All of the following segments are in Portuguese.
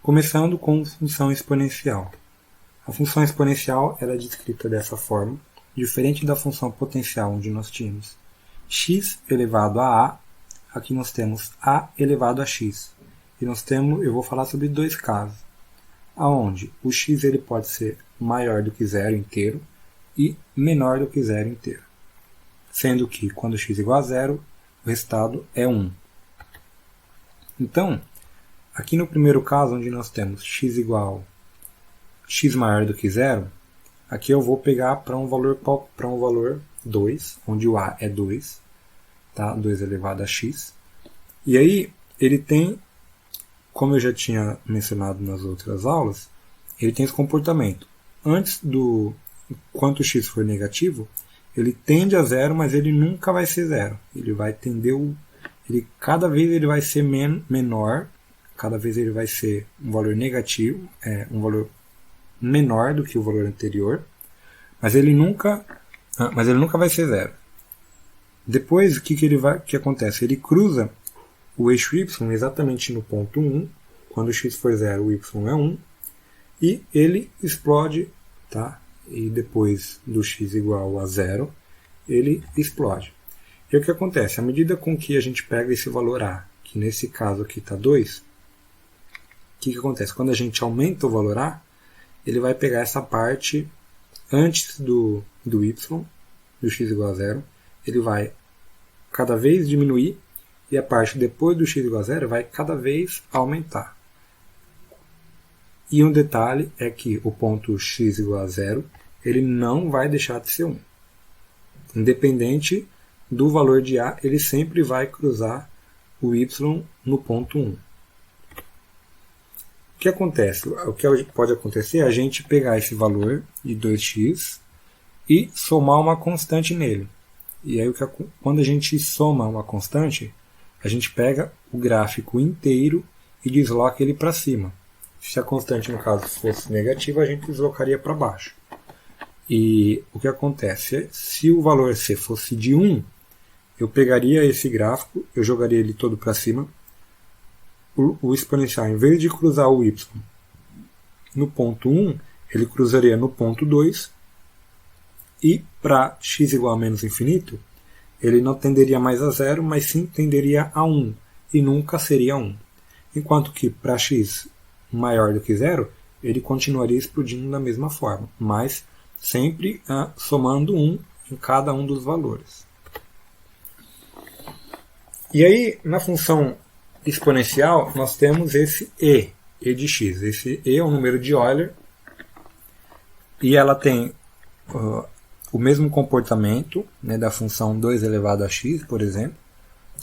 Começando com função exponencial. A função exponencial ela é descrita dessa forma, diferente da função potencial, onde nós tínhamos x elevado a a, aqui nós temos a elevado a x. E eu vou falar sobre dois casos, onde o x ele pode ser maior do que zero inteiro e menor do que zero inteiro. Sendo que quando x igual a zero, o resultado é 1. Então, aqui no primeiro caso, onde nós temos x maior do que zero, aqui eu vou pegar para um valor 2, onde o a é 2, tá? 2 elevado a x. E aí, ele tem, como eu já tinha mencionado nas outras aulas, ele tem esse comportamento. Enquanto o x for negativo, ele tende a zero, mas ele nunca vai ser zero. Ele vai tender cada vez ele vai ser menor, cada vez ele vai ser um valor negativo, um valor menor do que o valor anterior, mas ele nunca vai ser zero. Depois, o que acontece? Ele cruza o eixo y exatamente no ponto 1, quando o x for zero, o y é 1, e ele explode, tá? E depois do x igual a zero, ele explode. E o que acontece? À medida com que a gente pega esse valor a, que nesse caso aqui está 2, o que acontece? Quando a gente aumenta o valor a, ele vai pegar essa parte antes do y, do x igual a zero, ele vai cada vez diminuir, e a parte depois do x igual a zero vai cada vez aumentar. E um detalhe é que o ponto x igual a zero, ele não vai deixar de ser 1. Independente do valor de a, ele sempre vai cruzar o y no ponto 1. O que acontece? O que pode acontecer é a gente pegar esse valor de 2x e somar uma constante nele. E aí, quando a gente soma uma constante, a gente pega o gráfico inteiro e desloca ele para cima. Se a constante, no caso, fosse negativa, a gente deslocaria para baixo. E o que acontece? Se o valor C fosse de 1, eu pegaria esse gráfico, eu jogaria ele todo para cima. O exponencial, em vez de cruzar o y no ponto 1, ele cruzaria no ponto 2. E para x igual a menos infinito, ele não tenderia mais a zero, mas sim tenderia a 1. E nunca seria 1. Enquanto que para x maior do que zero, ele continuaria explodindo da mesma forma, mas sempre somando 1 em cada um dos valores. E aí, na função exponencial, nós temos esse e de x. Esse e é um número de Euler, e ela tem o mesmo comportamento, né, da função 2 elevado a x, por exemplo,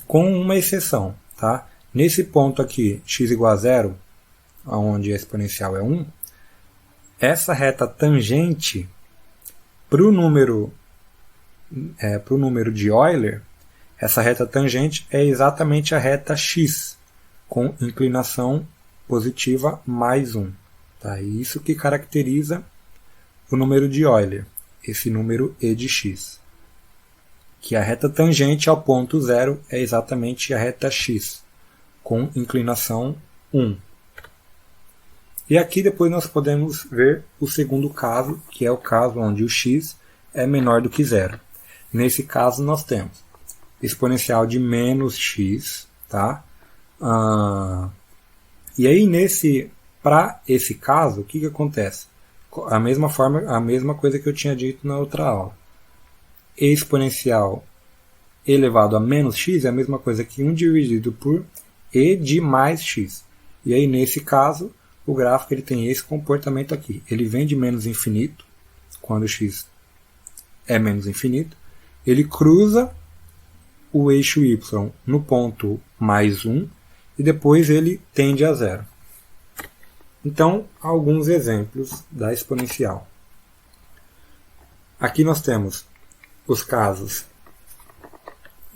com uma exceção. Tá? Nesse ponto aqui, x igual a zero, onde a exponencial é 1, essa reta tangente para o número de Euler, essa reta tangente é exatamente a reta x, com inclinação positiva mais 1. Tá? E isso que caracteriza o número de Euler, esse número e de x. Que a reta tangente ao ponto zero é exatamente a reta x, com inclinação 1. E aqui depois nós podemos ver o segundo caso, que é o caso onde o x é menor do que zero. Nesse caso nós temos exponencial de menos x, tá? E aí para esse caso, o que acontece? A mesma coisa que eu tinha dito na outra aula. E exponencial elevado a menos x é a mesma coisa que 1 dividido por e de mais x. E aí nesse caso, o gráfico ele tem esse comportamento aqui. Ele vem de menos infinito, quando x é menos infinito. Ele cruza o eixo y no ponto mais 1 e depois ele tende a zero. Então, alguns exemplos da exponencial. Aqui nós temos os casos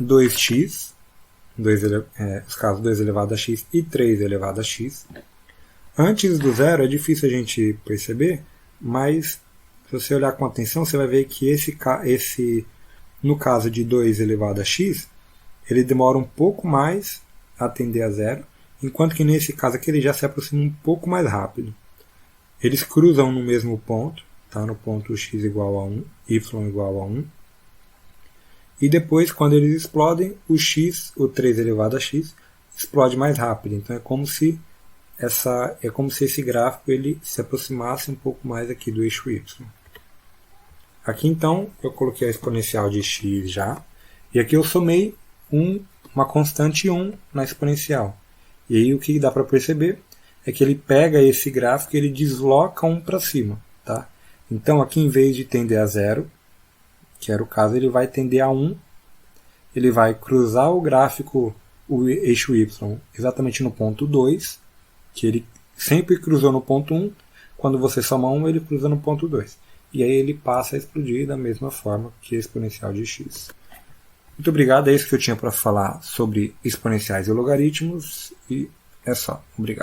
2x, os casos 2 elevado a x e 3 elevado a x. Antes do zero é difícil a gente perceber, mas se você olhar com atenção, você vai ver que no caso de 2 elevado a x, ele demora um pouco mais a tender a zero, enquanto que nesse caso aqui ele já se aproxima um pouco mais rápido. Eles cruzam no mesmo ponto, tá? No ponto x igual a 1, y igual a 1. E depois, quando eles explodem, o x, o 3 elevado a x, explode mais rápido. Então é como se esse gráfico ele se aproximasse um pouco mais aqui do eixo y. Aqui então eu coloquei a exponencial de x já, e aqui eu somei uma constante 1 na exponencial. E aí o que dá para perceber é que ele pega esse gráfico e ele desloca 1 para cima. Tá? Então aqui, em vez de tender a 0, que era o caso, ele vai tender a 1, ele vai cruzar o gráfico, o eixo y, exatamente no ponto 2, que ele sempre cruzou no ponto 1, quando você soma 1, ele cruza no ponto 2. E aí ele passa a explodir da mesma forma que a exponencial de x. Muito obrigado, é isso que eu tinha para falar sobre exponenciais e logaritmos, e é só. Obrigado.